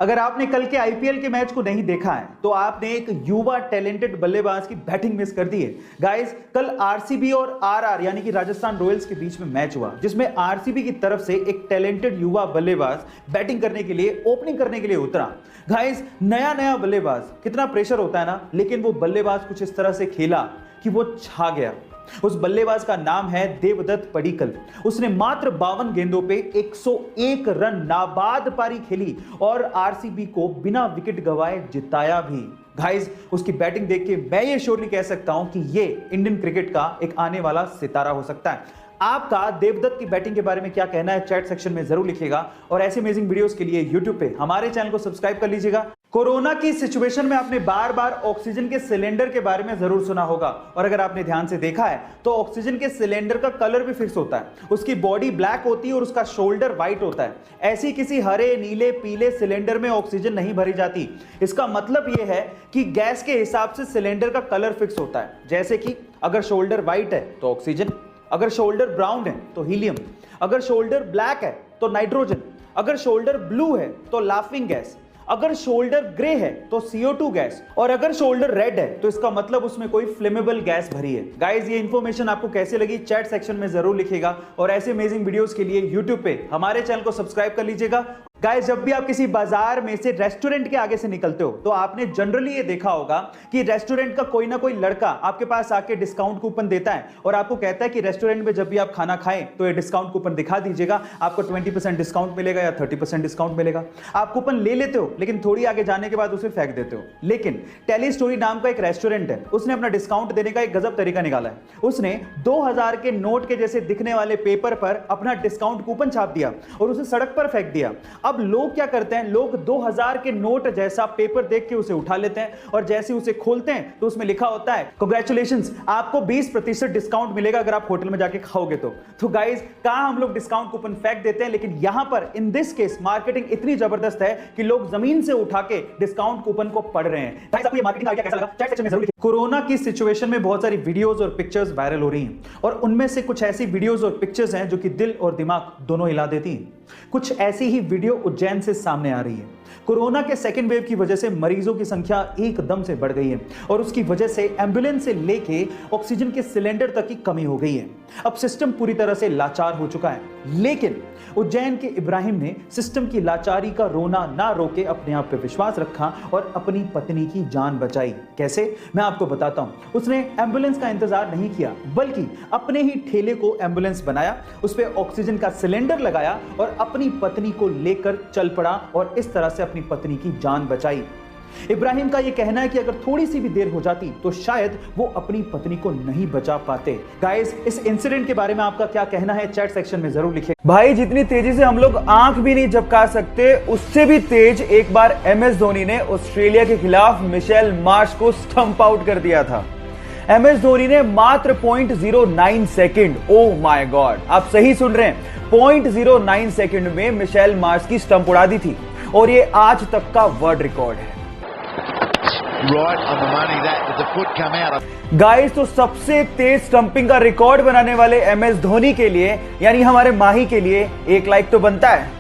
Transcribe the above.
अगर आपने कल के आईपीएल के मैच को नहीं देखा है तो आपने एक युवा टैलेंटेड बल्लेबाज की बैटिंग मिस कर दी है। गाइस, कल आरसीबी और आरआर यानी कि राजस्थान रॉयल्स के बीच में मैच हुआ, जिसमें आरसीबी की तरफ से एक टैलेंटेड युवा बल्लेबाज बैटिंग करने के लिए, ओपनिंग करने के लिए उतरा। गाइस, नया बल्लेबाज, कितना प्रेशर होता है ना, लेकिन वो बल्लेबाज कुछ इस तरह से खेला कि वो छा गया। उस बल्लेबाज का नाम है देवदत्त पडिक्कल। उसने मात्र 52 गेंदों पे 101 रन नाबाद पारी खेली और आरसीबी को बिना विकेट गंवाए जिताया भी। गाइस, उसकी बैटिंग देख के मैं ये श्योरली कह सकता हूं कि ये इंडियन क्रिकेट का एक आने वाला सितारा हो सकता है। आपका देवदत्त की बैटिंग के बारे में क्या कहना है, चैट सेक्शन में जरूर लिखिएगा और ऐसे अमेजिंग वीडियोस के लिए यूट्यूब पे हमारे चैनल को सब्सक्राइब कर लीजिएगा। कोरोना की सिचुएशन में आपने बार बार ऑक्सीजन के सिलेंडर के बारे में जरूर सुना होगा, और अगर आपने ध्यान से देखा है तो ऑक्सीजन के सिलेंडर का कलर भी फिक्स होता है। उसकी बॉडी ब्लैक होती है और उसका शोल्डर व्हाइट होता है। ऐसी किसी हरे, नीले, पीले सिलेंडर में ऑक्सीजन नहीं भरी जाती। इसका मतलब यह है कि गैस के हिसाब से सिलेंडर का कलर फिक्स होता है। जैसे कि अगर शोल्डर व्हाइट है तो ऑक्सीजन, अगर शोल्डर ब्राउन है तो हीलियम, अगर शोल्डर ब्लैक है तो नाइट्रोजन, अगर शोल्डर ब्लू है तो लाफिंग गैस, अगर शोल्डर ग्रे है तो CO2 गैस, और अगर शोल्डर रेड है तो इसका मतलब उसमें कोई फ्लेमेबल गैस भरी है। गाइस, ये इंफॉर्मेशन आपको कैसे लगी चैट सेक्शन में जरूर लिखिएगा और ऐसे अमेजिंग वीडियोस के लिए यूट्यूब पे हमारे चैनल को सब्सक्राइब कर लीजिएगा। गाइस, जब भी आप किसी बाजार में से रेस्टोरेंट के आगे से निकलते हो तो आपने जनरली ये देखा होगा कि रेस्टोरेंट का कोई ना कोई लड़का आपके पास आके डिस्काउंट कूपन देता है और आपको कहता है कि रेस्टोरेंट में जब भी आप खाना खाएं तो ये डिस्काउंट कूपन दिखा दीजिएगा, आपको 20% डिस्काउंट मिलेगा या 30% डिस्काउंट मिलेगा। आप कूपन ले लेते हो लेकिन थोड़ी आगे जाने के बाद उसे फेंक देते हो। लेकिन टेली स्टोरी नाम का एक रेस्टोरेंट है, उसने अपना डिस्काउंट देने का एक गजब तरीका निकाला है। उसने 2000 के नोट के जैसे दिखने वाले पेपर पर अपना डिस्काउंट कूपन छाप दिया और उसे सड़क पर फेंक दिया। अब लोग क्या करते हैं, लोग 2000 के नोट जैसा पेपर देख के उसे उठा लेते हैं और जैसे उसे खोलते हैं तो उसमें लिखा होता है, कांग्रेचुलेशंस, आपको 20% डिस्काउंट मिलेगा अगर आप होटल में जाके खाओगे तो गाइस, कहां हम लोग डिस्काउंट कूपन फेंक देते हैं, लेकिन यहां पर इन दिस केस मार्केटिंग इतनी जबरदस्त है कि लोग जमीन से उठा के डिस्काउंट कूपन को पढ़ रहे हैं। गाइस, आपको ये मार्केटिंग आइडिया कैसा लगा चैट सेक्शन में जरूर लिखिए। कोरोना की सिचुएशन में बहुत सारी वीडियोस और पिक्चर्स वायरल हो रही हैं और उनमें से कुछ ऐसी वीडियोस और पिक्चर्स हैं जो कि दिल और दिमाग दोनों हिला देती हैं। कुछ ऐसी ही वीडियो उज्जैन से सामने आ रही है। कोरोना के सेकेंड वेव की वजह से मरीजों की संख्या एकदम से बढ़ गई है और उसकी वजह से एम्बुलेंस से लेके ऑक्सीजन के सिलेंडर तक की कमी हो गई है। अब सिस्टम पूरी तरह से लाचार हो चुका है, लेकिन उज्जैन के इब्राहिम ने सिस्टम की लाचारी का रोना ना रोके अपने आप पे विश्वास रखा और अपनी पत्नी की जान बचाई। कैसे, मैं आपको बताता हूं। उसने एम्बुलेंस का इंतजार नहीं किया बल्कि अपने ही ठेले को एम्बुलेंस बनाया, उस पे ऑक्सीजन का सिलेंडर लगाया और अपनी पत्नी को लेकर चल पड़ा और इस तरह से अपनी पत्नी की जान बचाई। इब्राहिम का यह कहना है कि अगर थोड़ी सी भी देर हो जाती तो शायद वो अपनी पत्नी को नहीं बचा पाते। गाइस, इस इंसिडेंट के बारे में आपका क्या कहना है चैट सेक्शन में जरूर लिखिए। भाई, जितनी तेजी से हम लोग आंख भी नहीं झपका सकते उससे भी तेज एक बार MS धोनी ने ऑस्ट्रेलिया के खिलाफ मिशेल मार्श को स्टंप आउट कर दिया था। MS धोनी ने मात्र 0.09 सेकंड, ओह माय गॉड, आप सही सुन रहे हैं, 0.09 सेकंड में मिशेल मार्श की स्टंप उड़ा दी थी और ये आज तक का वर्ल्ड रिकॉर्ड है। गाइस, तो सबसे तेज स्टंपिंग का रिकॉर्ड बनाने वाले MS धोनी के लिए, यानी हमारे माही के लिए, एक लाइक तो बनता है।